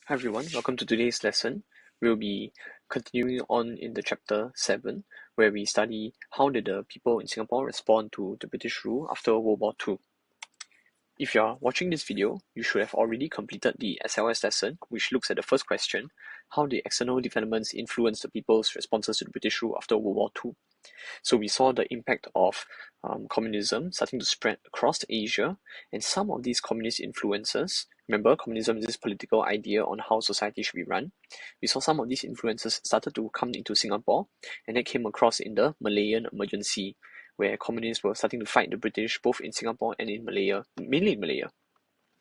Hi everyone, welcome to today's lesson. We'll be continuing on in the chapter 7, where we study how did the people in Singapore respond to the British rule after World War II. If you are watching this video, you should have already completed the SLS lesson, which looks at the first question, how did external developments influence the people's responses to the British rule after World War II? So we saw the impact of communism starting to spread across Asia, and some of these communist influences, remember communism is this political idea on how society should be run, we saw some of these influences started to come into Singapore, and that came across in the Malayan emergency, where communists were starting to fight the British both in Singapore and in Malaya, mainly in Malaya.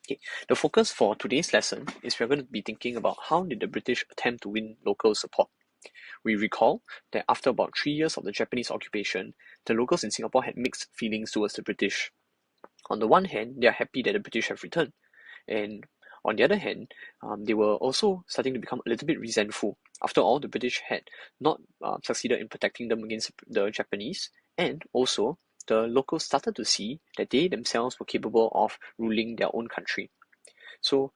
Okay. The focus for today's lesson is we're going to be thinking about how did the British attempt to win local support. We recall that after about 3 years of the Japanese occupation, the locals in Singapore had mixed feelings towards the British. On the one hand, they are happy that the British have returned, and on the other hand, they were also starting to become a little bit resentful. After all, the British had not succeeded in protecting them against the Japanese, and also the locals started to see that they themselves were capable of ruling their own country. So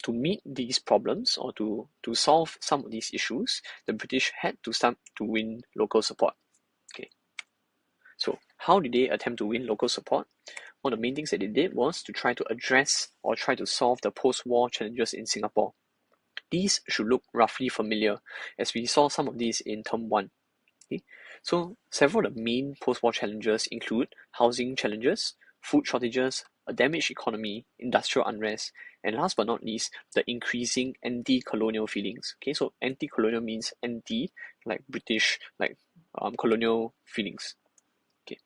to meet these problems or to solve some of these issues, the British had to start to win local support. Okay. So how did they attempt to win local support? One of the main things that they did was to try to address or try to solve the post-war challenges in Singapore. These should look roughly familiar, as we saw some of these in term 1. Okay. So several of the main post-war challenges include housing challenges, food shortages, a damaged economy, industrial unrest, and last but not least, the increasing anti-colonial feelings. Okay, so anti-colonial means anti, like British, like colonial feelings. Okay,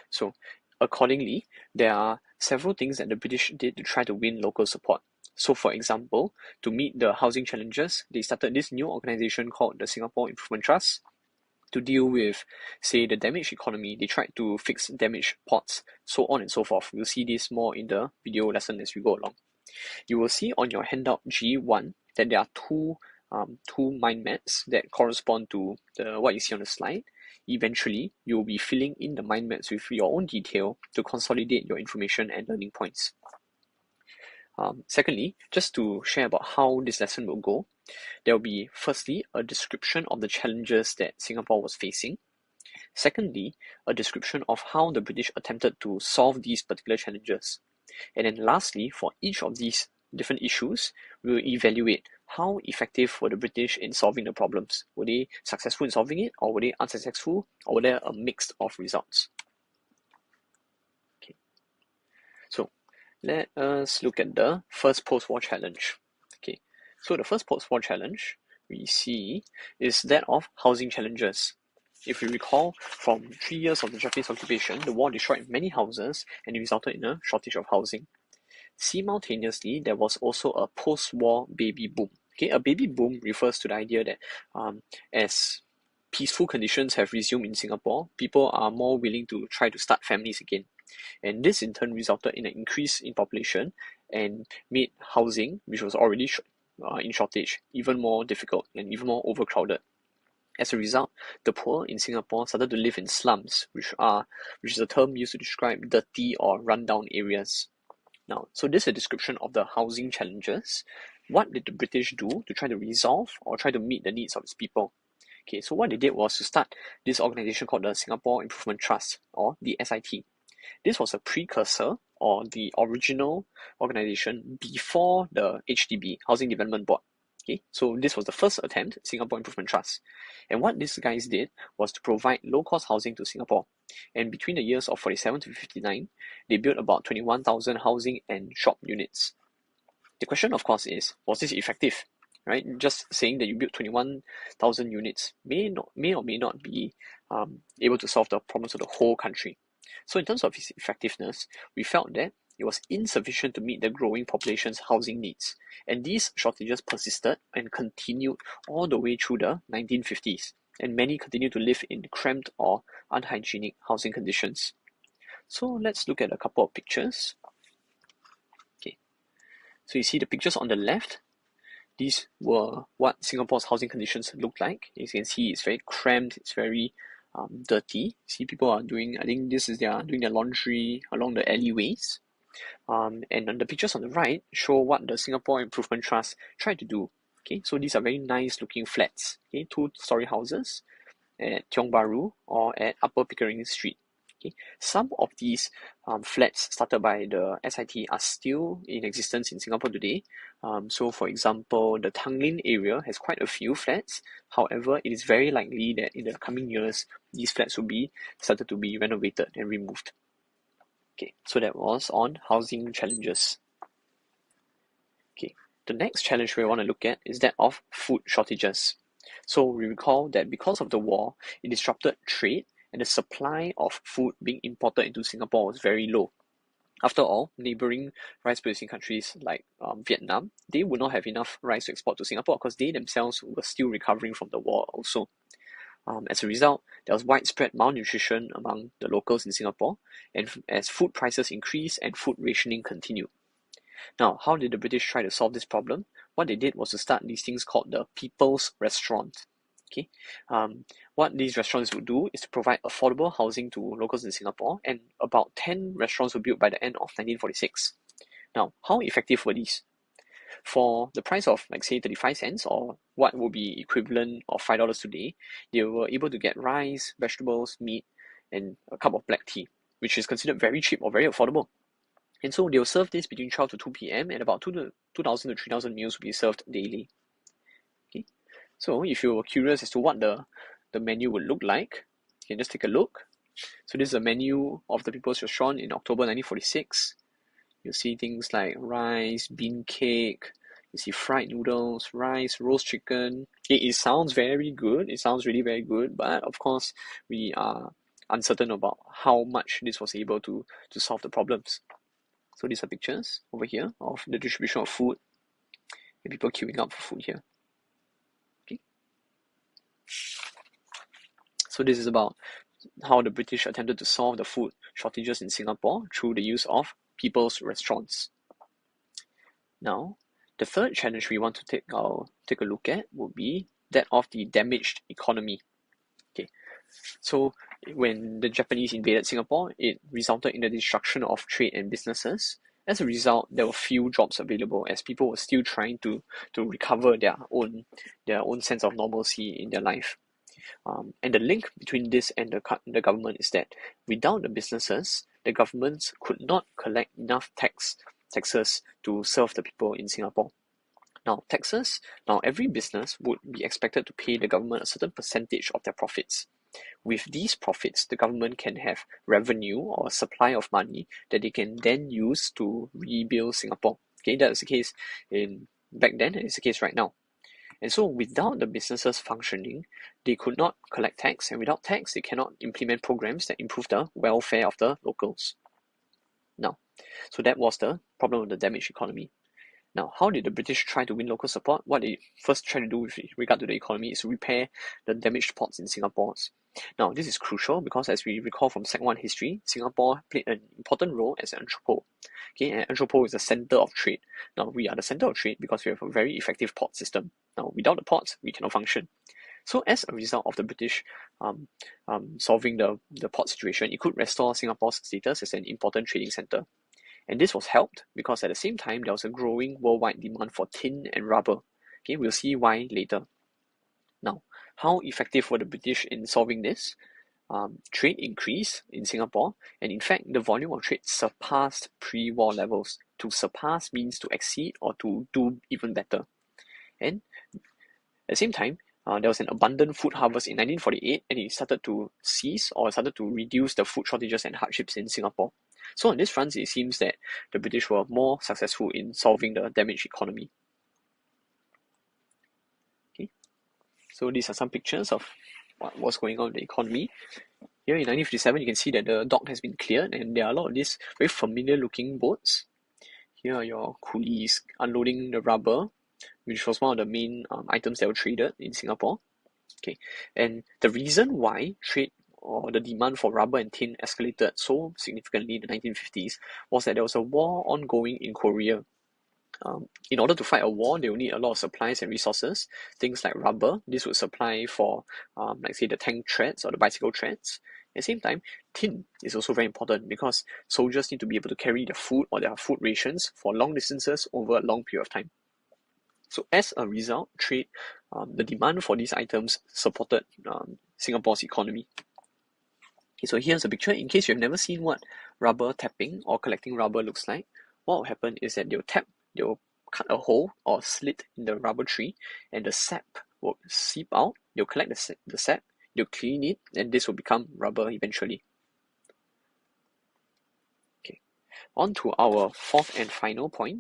so accordingly, there are several things that the British did to try to win local support. So for example, to meet the housing challenges, they started this new organization called the Singapore Improvement Trust. To deal with, say, the damaged economy, they tried to fix damaged ports, so on and so forth. We'll see this more in the video lesson as we go along. You will see on your handout G1 that there are two mind maps that correspond to what you see on the slide. Eventually, you will be filling in the mind maps with your own detail to consolidate your information and learning points. Secondly, just to share about how this lesson will go, there will be firstly a description of the challenges that Singapore was facing. Secondly, a description of how the British attempted to solve these particular challenges. And then lastly, for each of these different issues, we will evaluate how effective were the British in solving the problems. Were they successful in solving it, or were they unsuccessful, or were there a mix of results? Okay. So let us look at the first post-war challenge. Okay. So the first post-war challenge we see is that of housing challenges. If you recall, from 3 years of the Japanese occupation, the war destroyed many houses and it resulted in a shortage of housing. Simultaneously, there was also a post-war baby boom. Okay, a baby boom refers to the idea that as peaceful conditions have resumed in Singapore, people are more willing to try to start families again. And this in turn resulted in an increase in population and made housing, which was already in shortage, even more difficult and even more overcrowded. As a result, the poor in Singapore started to live in slums, which is a term used to describe dirty or rundown areas. Now, so this is a description of the housing challenges. What did the British do to try to resolve or try to meet the needs of its people? Okay, so what they did was to start this organization called the Singapore Improvement Trust, or the SIT. This was a precursor or the original organization before the HDB, Housing Development Board. Okay, so this was the first attempt, Singapore Improvement Trust. And what these guys did was to provide low-cost housing to Singapore. And between the years of 47 to 59, they built about 21,000 housing and shop units. The question, of course, is, was this effective? Right? Just saying that you built 21,000 units may or may not be able to solve the problems of the whole country. So in terms of its effectiveness, we felt that it was insufficient to meet the growing population's housing needs, and these shortages persisted and continued all the way through the 1950s, and many continued to live in cramped or unhygienic housing conditions. So let's look at a couple of pictures. Okay, so you see the pictures on the left. These were what Singapore's housing conditions look like. As you can see, it's very cramped, it's very dirty. See, people are doing, I think this is doing their laundry along the alleyways. And the pictures on the right show what the Singapore Improvement Trust tried to do. Okay, so these are very nice looking flats. Okay, 2-story houses at Tiong Bahru or at Upper Pickering Street. Okay, some of these flats started by the SIT are still in existence in Singapore today. So for example, the Tanglin area has quite a few flats. However, it is very likely that in the coming years, these flats will be started to be renovated and removed. Okay, so that was on housing challenges. Okay, the next challenge we want to look at is that of food shortages. So we recall that because of the war, it disrupted trade and the supply of food being imported into Singapore was very low. After all, neighboring rice-producing countries like Vietnam, they would not have enough rice to export to Singapore because they themselves were still recovering from the war also. As a result, there was widespread malnutrition among the locals in Singapore, and as food prices increased and food rationing continued. Now, how did the British try to solve this problem? What they did was to start these things called the People's Restaurant. Okay, what these restaurants would do is to provide affordable housing to locals in Singapore, and about 10 restaurants were built by the end of 1946. Now, how effective were these? For the price of, like, say, 35 cents, or what would be equivalent of $5 today, they were able to get rice, vegetables, meat, and a cup of black tea, which is considered very cheap or very affordable. And so they'll serve this between 12 to 2 p.m. and about 2,000 to 3,000 meals will be served daily. Okay, so if you were curious as to what the menu would look like, you can just take a look. So this is a menu of the People's Restaurant in October 1946. You'll see things like rice, bean cake, you see fried noodles, rice, roast chicken. It sounds very good. It sounds really very good, but of course we are uncertain about how much this was able to solve the problems. So these are pictures over here of the distribution of food and people queuing up for food here. Okay. So this is about how the British attempted to solve the food shortages in Singapore through the use of people's restaurants. Now, the third challenge we want to take a look at would be that of the damaged economy. Okay, so when the Japanese invaded Singapore, it resulted in the destruction of trade and businesses. As a result, there were few jobs available as people were still trying to recover their own sense of normalcy in their life. And the link between this and the government is that without the businesses, the governments could not collect enough taxes to serve the people in Singapore. Now, every business would be expected to pay the government a certain percentage of their profits. With these profits, the government can have revenue or a supply of money that they can then use to rebuild Singapore. Okay, that was the case back then, and it's the case right now. And so without the businesses functioning, they could not collect tax, and without tax, they cannot implement programs that improve the welfare of the locals. Now, so that was the problem of the damaged economy. Now, how did the British try to win local support? What they first tried to do with regard to the economy is to repair the damaged ports in Singapore. Now, this is crucial because, as we recall from Sec 1 history, Singapore played an important role as an entrepot. Okay, and entrepot is the center of trade. Now, we are the center of trade because we have a very effective port system. Now, without the ports, we cannot function. So, as a result of the British solving the port situation, it could restore Singapore's status as an important trading center. And this was helped because at the same time, there was a growing worldwide demand for tin and rubber. Okay, we'll see why later. Now, how effective were the British in solving this? Trade increased in Singapore, and in fact, the volume of trade surpassed pre-war levels. To surpass means to exceed or to do even better. And at the same time, there was an abundant food harvest in 1948, and it started to reduce the food shortages and hardships in Singapore. So on this front, it seems that the British were more successful in solving the damaged economy. Okay, so these are some pictures of what was going on in the economy. Here in 1957, you can see that the dock has been cleared, and there are a lot of these very familiar looking boats. Here are your coolies unloading the rubber, which was one of the main items that were traded in Singapore. Okay, and the reason why trade or the demand for rubber and tin escalated so significantly in the 1950s was that there was a war ongoing in Korea. In order to fight a war, they will need a lot of supplies and resources. Things like rubber, this would supply for, like say, the tank treads or the bicycle treads. At the same time, tin is also very important because soldiers need to be able to carry their food or their food rations for long distances over a long period of time. So as a result, the demand for these items supported Singapore's economy. Okay, so here's a picture. In case you've never seen what rubber tapping or collecting rubber looks like, what will happen is that they'll cut a hole or slit in the rubber tree, and the sap will seep out. They'll collect the sap, they'll clean it, and this will become rubber eventually. Okay, on to our fourth point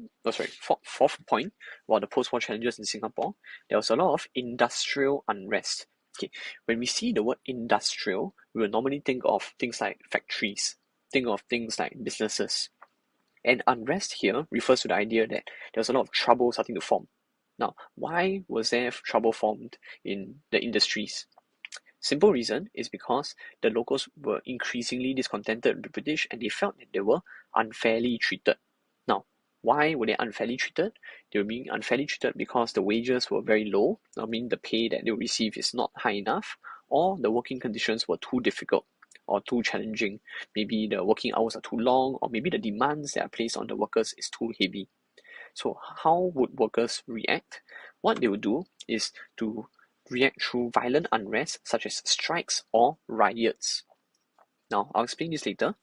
about the post-war challenges in Singapore. There was a lot of industrial unrest. Okay, when we see the word industrial, we will normally think of things like factories, think of things like businesses. And unrest here refers to the idea that there was a lot of trouble starting to form. Now, why was there trouble formed in the industries? Simple reason is because the locals were increasingly discontented with the British and they felt that they were unfairly treated. Now, why were they unfairly treated? They were being unfairly treated because the wages were very low, I mean the pay that they receive is not high enough, or the working conditions were too difficult or too challenging. Maybe the working hours are too long, or maybe the demands that are placed on the workers is too heavy. So how would workers react? What they would do is to react through violent unrest such as strikes or riots. Now, I'll explain this later.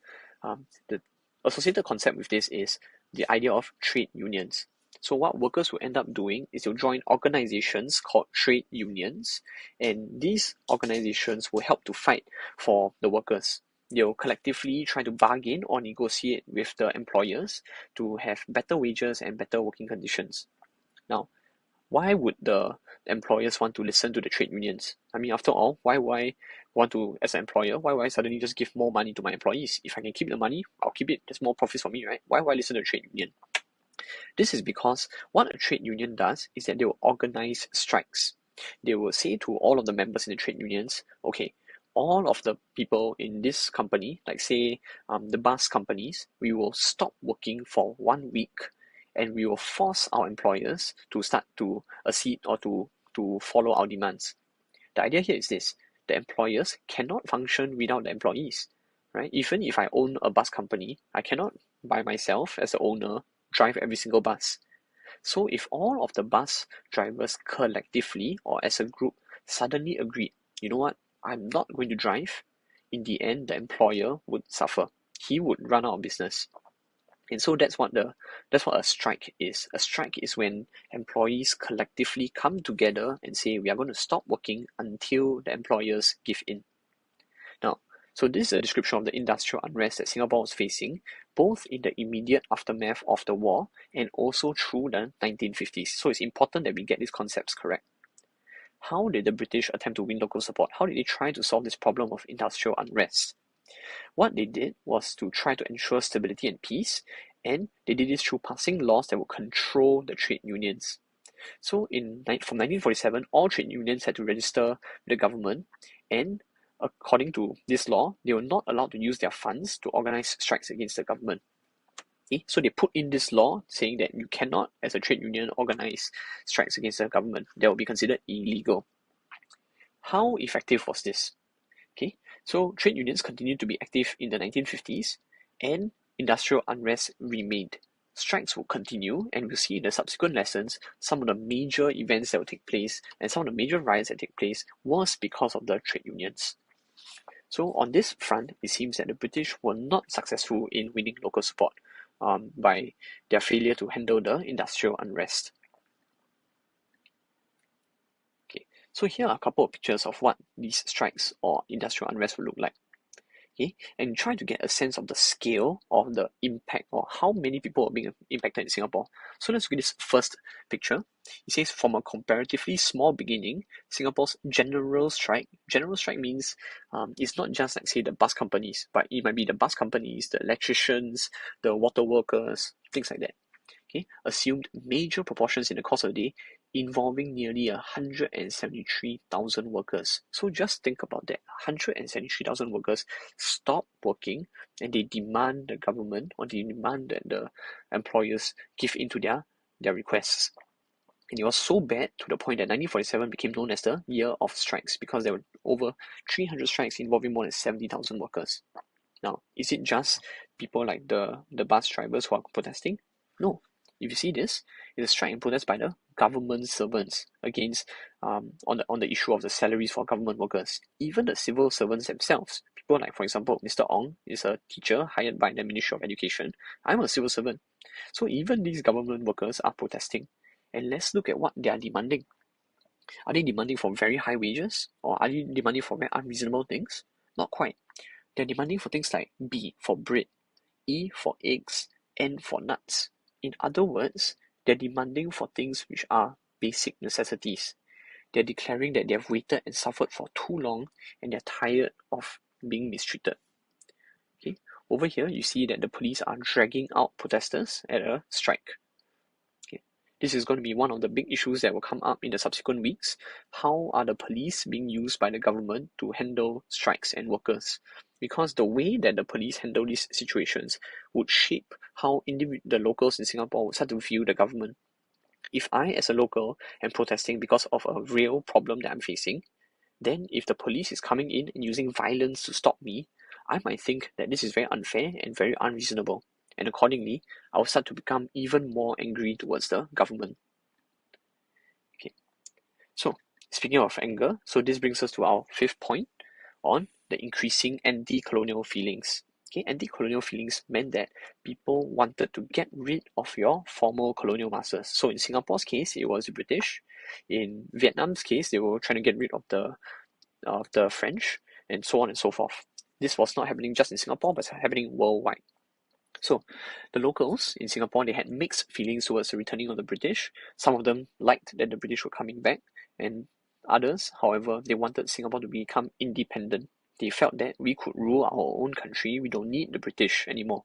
The associated concept with this is the idea of trade unions. So what workers will end up doing is they'll join organizations called trade unions, and these organizations will help to fight for the workers. They'll collectively try to bargain or negotiate with the employers to have better wages and better working conditions. Now, why would the employers want to listen to the trade unions? I mean, after all, why would I want to, as an employer, why would I suddenly just give more money to my employees? If I can keep the money, I'll keep it. There's more profits for me, right? Why would I listen to the trade union? This is because what a trade union does is that they will organize strikes. They will say to all of the members in the trade unions, okay, all of the people in this company, like say the bus companies, we will stop working for 1 week, and we will force our employers to start to accede or to follow our demands. The idea here is this: the employers cannot function without the employees, right? Even if I own a bus company, I cannot by myself as the owner drive every single bus. So if all of the bus drivers collectively or as a group suddenly agreed, you know what, I'm not going to drive, in the end the employer would suffer. He would run out of business. And so that's what a strike is. A strike is when employees collectively come together and say we are going to stop working until the employers give in. Now, so this is a description of the industrial unrest that Singapore was facing, both in the immediate aftermath of the war and also through the 1950s. So it's important that we get these concepts correct. How did the British attempt to win local support? How did they try to solve this problem of industrial unrest? What they did was to try to ensure stability and peace, and they did this through passing laws that would control the trade unions. So from 1947, all trade unions had to register with the government, and according to this law, they were not allowed to use their funds to organize strikes against the government. Okay? So they put in this law saying that you cannot, as a trade union, organize strikes against the government. That will be considered illegal. How effective was this? Okay, so trade unions continued to be active in the 1950s, and industrial unrest remained. Strikes will continue, and we'll see in the subsequent lessons some of the major events that will take place and some of the major riots that take place was because of the trade unions. So on this front, it seems that the British were not successful in winning local support by their failure to handle the industrial unrest. Okay, so here are a couple of pictures of what these strikes or industrial unrest will look like. Okay, and try to get a sense of the scale of the impact or how many people are being impacted in Singapore. So let's look at this first picture. It says from a comparatively small beginning, Singapore's general strike means it's not just like say the bus companies, but it might be the bus companies, the electricians, the water workers, things like that. Okay, assumed major proportions in the course of the day, involving nearly 173,000 workers. So just think about that. 173,000 workers stop working and they demand the government or they demand that the employers give in to their requests. And it was so bad to the point that 1947 became known as the year of strikes because there were over 300 strikes involving more than 70,000 workers. Now, is it just people like the bus drivers who are protesting? No. if you see this, it's a strike and protest by the government servants against on the issue of the salaries for government workers. Even the civil servants themselves, people like, for example, Mr. Ong is a teacher hired by the Ministry of Education. I'm a civil servant. So even these government workers are protesting. And let's look at what they are demanding. Are they demanding for very high wages, or are they demanding for very unreasonable things? Not quite. They're demanding for things like B for bread, E for eggs, N for nuts. In other words, they're demanding for things which are basic necessities. They're declaring that they have waited and suffered for too long and they're tired of being mistreated. Okay. Over here, you see that the police are dragging out protesters at a strike. Okay. This is going to be one of the big issues that will come up in the subsequent weeks. How are the police being used by the government to handle strikes and workers? Because the way that the police handle these situations would shape how the locals in Singapore would start to view the government. If I, as a local, am protesting because of a real problem that I'm facing, then if the police is coming in and using violence to stop me, I might think that this is very unfair and very unreasonable. And accordingly, I will start to become even more angry towards the government. Okay. So, speaking of anger, so this brings us to our fifth point on the increasing anti-colonial feelings. Okay, anti-colonial feelings meant that people wanted to get rid of your former colonial masters. So in Singapore's case, it was the British. In Vietnam's case, they were trying to get rid of the French, and so on and so forth. This was not happening just in Singapore, but happening worldwide. So the locals in Singapore, they had mixed feelings towards the returning of the British. Some of them liked that the British were coming back, and others, however, they wanted Singapore to become independent. They felt that we could rule our own country, we don't need the British anymore.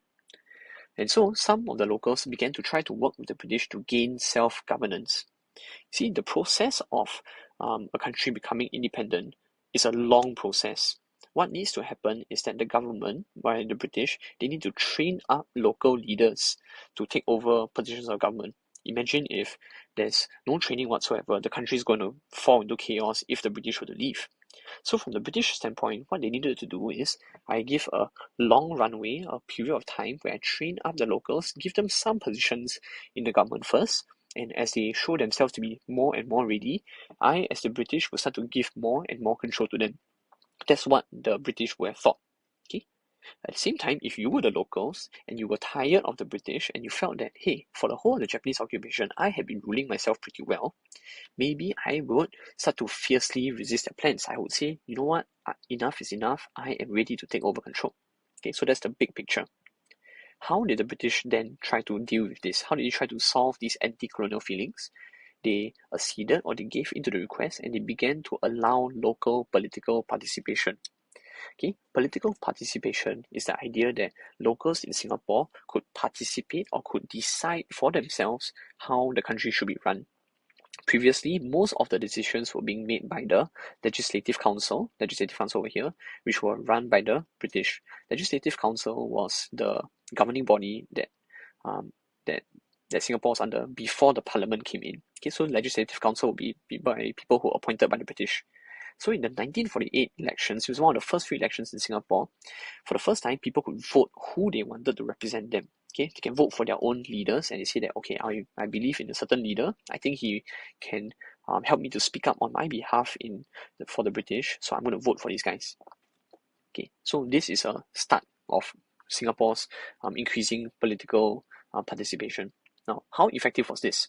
And so some of the locals began to try to work with the British to gain self-governance. See, the process of a country becoming independent is a long process. What needs to happen is that the government, by the British, they need to train up local leaders to take over positions of government. Imagine if there's no training whatsoever, the country is going to fall into chaos if the British were to leave. So from the British standpoint, what they needed to do is I give a long runway, a period of time where I train up the locals, give them some positions in the government first, and as they show themselves to be more and more ready, I, as the British, will start to give more and more control to them. That's what the British would have thought. Okay? At the same time, if you were the locals and you were tired of the British and you felt that, hey, for the whole of the Japanese occupation, I have been ruling myself pretty well, maybe I would start to fiercely resist their plans. I would say, you know what, enough is enough. I am ready to take over control. Okay, so that's the big picture. How did the British then try to deal with this? How did they try to solve these anti-colonial feelings? They acceded, or they gave into the request, and they began to allow local political participation. Okay, political participation is the idea that locals in Singapore could participate or could decide for themselves how the country should be run. Previously, most of the decisions were being made by the Legislative Council over here, which were run by the British. Legislative Council was the governing body that that Singapore was under before the Parliament came in. Okay, so Legislative Council would be by people who were appointed by the British. So in the 1948 elections, it was one of the first few elections in Singapore. For the first time, people could vote who they wanted to represent them. Okay, they can vote for their own leaders, and they say that, okay, I believe in a certain leader. I think he can help me to speak up on my behalf for the British, so I'm going to vote for these guys. Okay, so this is a start of Singapore's increasing political participation. Now, how effective was this?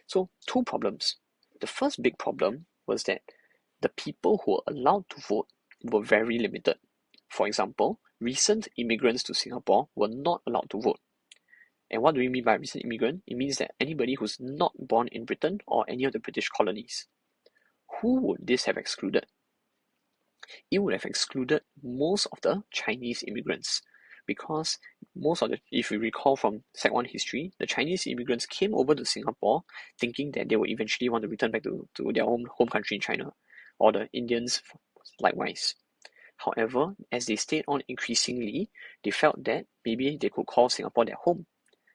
So, two problems. The first big problem was that the people who were allowed to vote were very limited. For example, recent immigrants to Singapore were not allowed to vote. And what do we mean by recent immigrant? It means that anybody who's not born in Britain or any of the British colonies. Who would this have excluded? It would have excluded most of the Chinese immigrants, because if we recall from Sec 1 history, the Chinese immigrants came over to Singapore thinking that they would eventually want to return back to their home country in China, or the Indians likewise. However, as they stayed on increasingly, they felt that maybe they could call Singapore their home.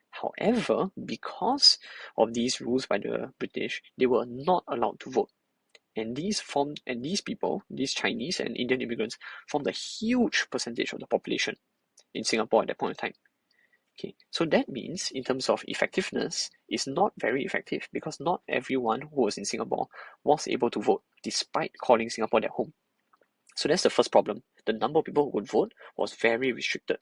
However, because of these rules by the British, they were not allowed to vote. And these people, these Chinese and Indian immigrants, formed a huge percentage of the population in Singapore at that point in time. Okay, so that means in terms of effectiveness, it's not very effective because not everyone who was in Singapore was able to vote despite calling Singapore their home. So that's the first problem. The number of people who would vote was very restricted.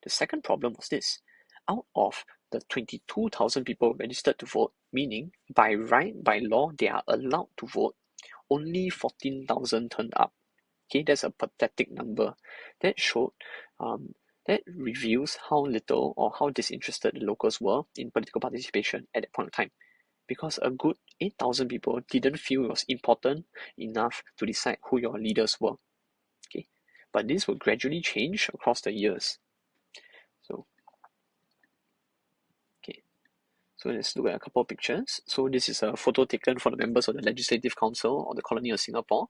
The second problem was this. Out of the 22,000 people registered to vote, meaning by right, by law, they are allowed to vote, only 14,000 turned up. Okay, that's a pathetic number. That showed, that reveals how little or how disinterested the locals were in political participation at that point of time. Because a good 8,000 people didn't feel it was important enough to decide who your leaders were. Okay, but this will gradually change across the years. So, okay, so let's look at a couple of pictures. So this is a photo taken for the members of the Legislative Council of the Colony of Singapore.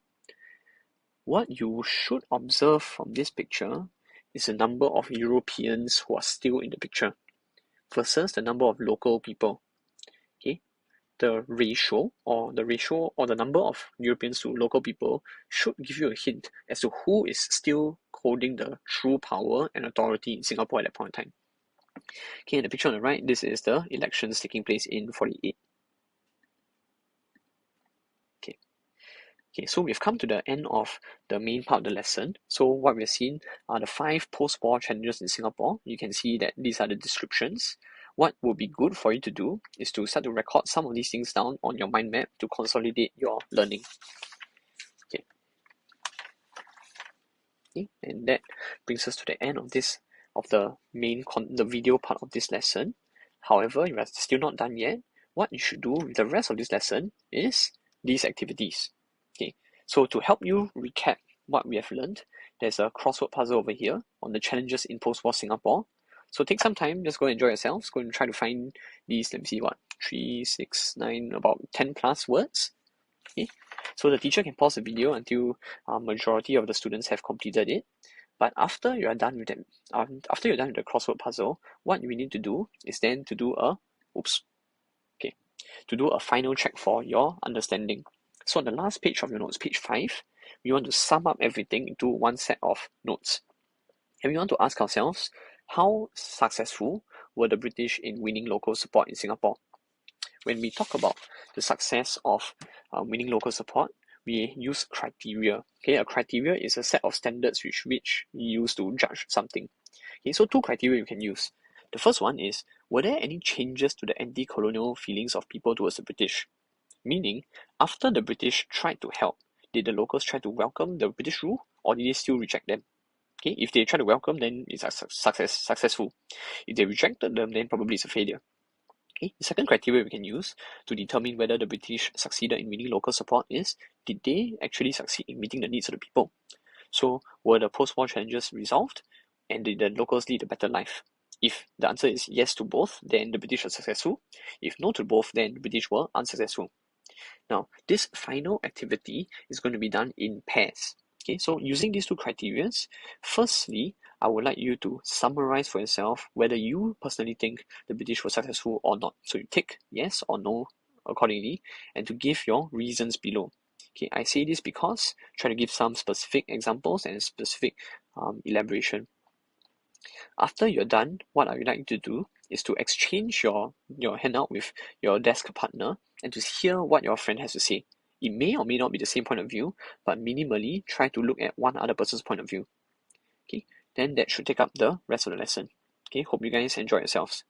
What you should observe from this picture is the number of Europeans who are still in the picture versus the number of local people. Okay, the ratio or the number of Europeans to local people should give you a hint as to who is still holding the true power and authority in Singapore at that point in time. Okay, in the picture on the right, this is the elections taking place in 48. Okay, so we've come to the end of the main part of the lesson. So what we've seen are the 5 post-war challenges in Singapore. You can see that these are the descriptions. What would be good for you to do is to start to record some of these things down on your mind map to consolidate your learning. Okay, and that brings us to the end of the video part of this lesson. However, you are still not done yet. What you should do with the rest of this lesson is these activities. Okay, so to help you recap what we have learned, there's a crossword puzzle over here on the challenges in post-war Singapore. So take some time, just go enjoy yourselves, go and try to find these, let me see, 3, 6, 9, about 10 plus words. Okay, so the teacher can pause the video until majority of the students have completed it. But after you're done with them, after you're done with the crossword puzzle, what we need to do is then to do a final check for your understanding. So on the last page of your notes, page 5, we want to sum up everything into one set of notes. And we want to ask ourselves, how successful were the British in winning local support in Singapore? When we talk about the success of winning local support, we use criteria. Okay, a criteria is a set of standards which we use to judge something. Okay, so 2 criteria you can use. The first one is, were there any changes to the anti-colonial feelings of people towards the British? Meaning, after the British tried to help, did the locals try to welcome the British rule, or did they still reject them? Okay, if they try to welcome, then it's successful. If they rejected them, then probably it's a failure. Okay, the second criteria we can use to determine whether the British succeeded in winning local support is, did they actually succeed in meeting the needs of the people? So, were the post-war challenges resolved, and did the locals lead a better life? If the answer is yes to both, then the British were successful. If no to both, then the British were unsuccessful. Now, this final activity is going to be done in pairs. Okay, so using these 2 criteria, firstly, I would like you to summarize for yourself whether you personally think the British were successful or not. So you tick yes or no accordingly, and to give your reasons below. Okay, I say this because try to give some specific examples and specific elaboration. After you're done, what I would like you to do is to exchange your handout with your desk partner and to hear what your friend has to say. It may or may not be the same point of view, but minimally try to look at one other person's point of view. Okay, then that should take up the rest of the lesson. Okay, hope you guys enjoy yourselves.